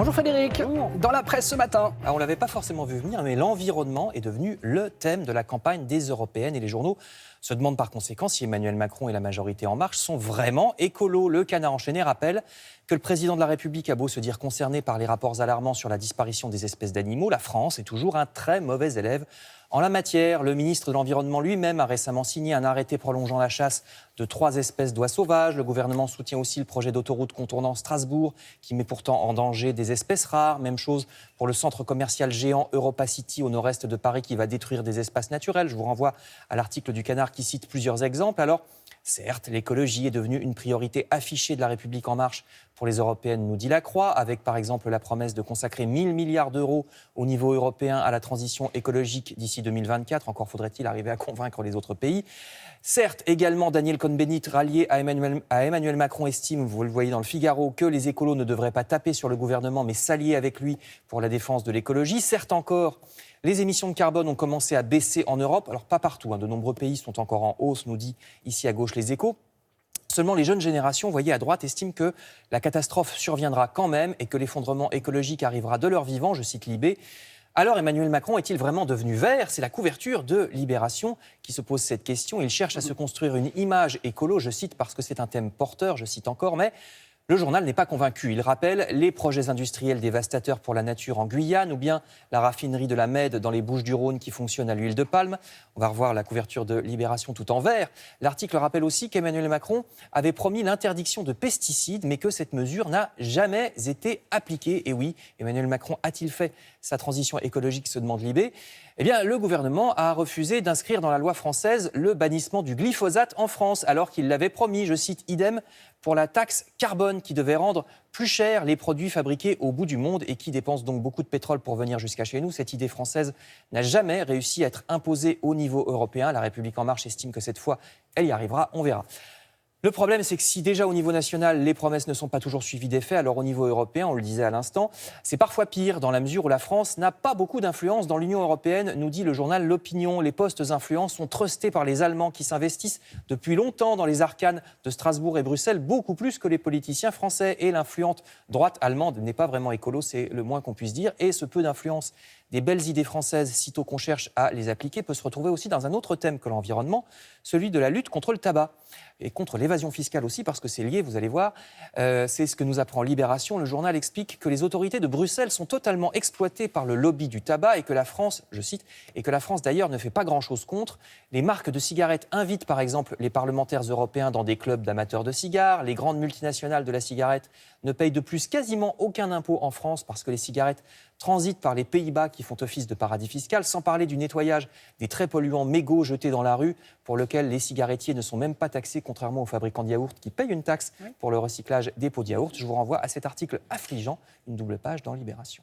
Bonjour Frédéric. Dans la presse ce matin. On ne l'avait pas forcément vu venir, mais l'environnement est devenu le thème de la campagne des Européennes et les journaux se demandent par conséquent si Emmanuel Macron et la majorité En Marche sont vraiment écolos. Le Canard enchaîné rappelle que le président de la République a beau se dire concerné par les rapports alarmants sur la disparition des espèces d'animaux, la France est toujours un très mauvais élève en la matière. Le ministre de l'Environnement lui-même a récemment signé un arrêté prolongeant la chasse de 3 espèces d'oies sauvages. Le gouvernement soutient aussi le projet d'autoroute contournant Strasbourg, qui met pourtant en danger des espèces rares. Même chose pour le centre commercial géant Europa City au nord-est de Paris, qui va détruire des espaces naturels. Je vous renvoie à l'article du Canard qui cite plusieurs exemples. Alors, certes, l'écologie est devenue une priorité affichée de la République En Marche pour les Européennes, nous dit la Croix, avec par exemple la promesse de consacrer 1 000 milliards d'euros au niveau européen à la transition écologique d'ici 2024. Encore faudrait-il arriver à convaincre les autres pays. Certes, également, Daniel Cohn-Bendit, rallié à Emmanuel Macron, estime, vous le voyez dans le Figaro, que les écolos ne devraient pas taper sur le gouvernement, mais s'allier avec lui pour la défense de l'écologie. Certes encore, les émissions de carbone ont commencé à baisser en Europe. Alors, pas partout, de nombreux pays sont encore en hausse, nous dit ici à gauche les Échos. Seulement, les jeunes générations, vous voyez à droite, estiment que la catastrophe surviendra quand même et que l'effondrement écologique arrivera de leur vivant, je cite Libé. Alors Emmanuel Macron est-il vraiment devenu vert ? C'est la couverture de Libération qui se pose cette question. Il cherche à se construire une image écolo, je cite, parce que c'est un thème porteur, je cite encore, mais le journal n'est pas convaincu. Il rappelle les projets industriels dévastateurs pour la nature en Guyane ou bien la raffinerie de la Mède dans les Bouches-du-Rhône qui fonctionne à l'huile de palme. On va revoir la couverture de Libération tout en vert. L'article rappelle aussi qu'Emmanuel Macron avait promis l'interdiction de pesticides, mais que cette mesure n'a jamais été appliquée. Et oui, Emmanuel Macron a-t-il fait sa transition écologique, se demande Libé. Eh bien, le gouvernement a refusé d'inscrire dans la loi française le bannissement du glyphosate en France, alors qu'il l'avait promis, je cite, idem pour la taxe carbone qui devait rendre plus cher les produits fabriqués au bout du monde et qui dépensent donc beaucoup de pétrole pour venir jusqu'à chez nous. Cette idée française n'a jamais réussi à être imposée au niveau européen. La République En Marche estime que cette fois, elle y arrivera, on verra. Le problème, c'est que si déjà au niveau national, les promesses ne sont pas toujours suivies des faits, alors au niveau européen, on le disait à l'instant, c'est parfois pire dans la mesure où la France n'a pas beaucoup d'influence dans l'Union européenne, nous dit le journal L'Opinion. Les postes influents sont trustés par les Allemands qui s'investissent depuis longtemps dans les arcanes de Strasbourg et Bruxelles, beaucoup plus que les politiciens français. Et l'influente droite allemande n'est pas vraiment écolo, c'est le moins qu'on puisse dire. Et ce peu d'influence des belles idées françaises, sitôt qu'on cherche à les appliquer, peut se retrouver aussi dans un autre thème que l'environnement, celui de la lutte contre le tabac. Et contre l'évasion fiscale aussi, parce que c'est lié, vous allez voir. C'est ce que nous apprend Libération. Le journal explique que les autorités de Bruxelles sont totalement exploitées par le lobby du tabac et que la France, je cite, et que la France d'ailleurs ne fait pas grand-chose contre. Les marques de cigarettes invitent par exemple les parlementaires européens dans des clubs d'amateurs de cigares. Les grandes multinationales de la cigarette ne payent de plus quasiment aucun impôt en France parce que les cigarettes transitent par les Pays-Bas qui font office de paradis fiscal, sans parler du nettoyage des très polluants mégots jetés dans la rue pour lequel les cigarettiers ne sont même pas taxés, contrairement aux fabricants de yaourts qui payent une taxe pour le recyclage des pots de yaourt. Je vous renvoie à cet article affligeant, une double page dans Libération.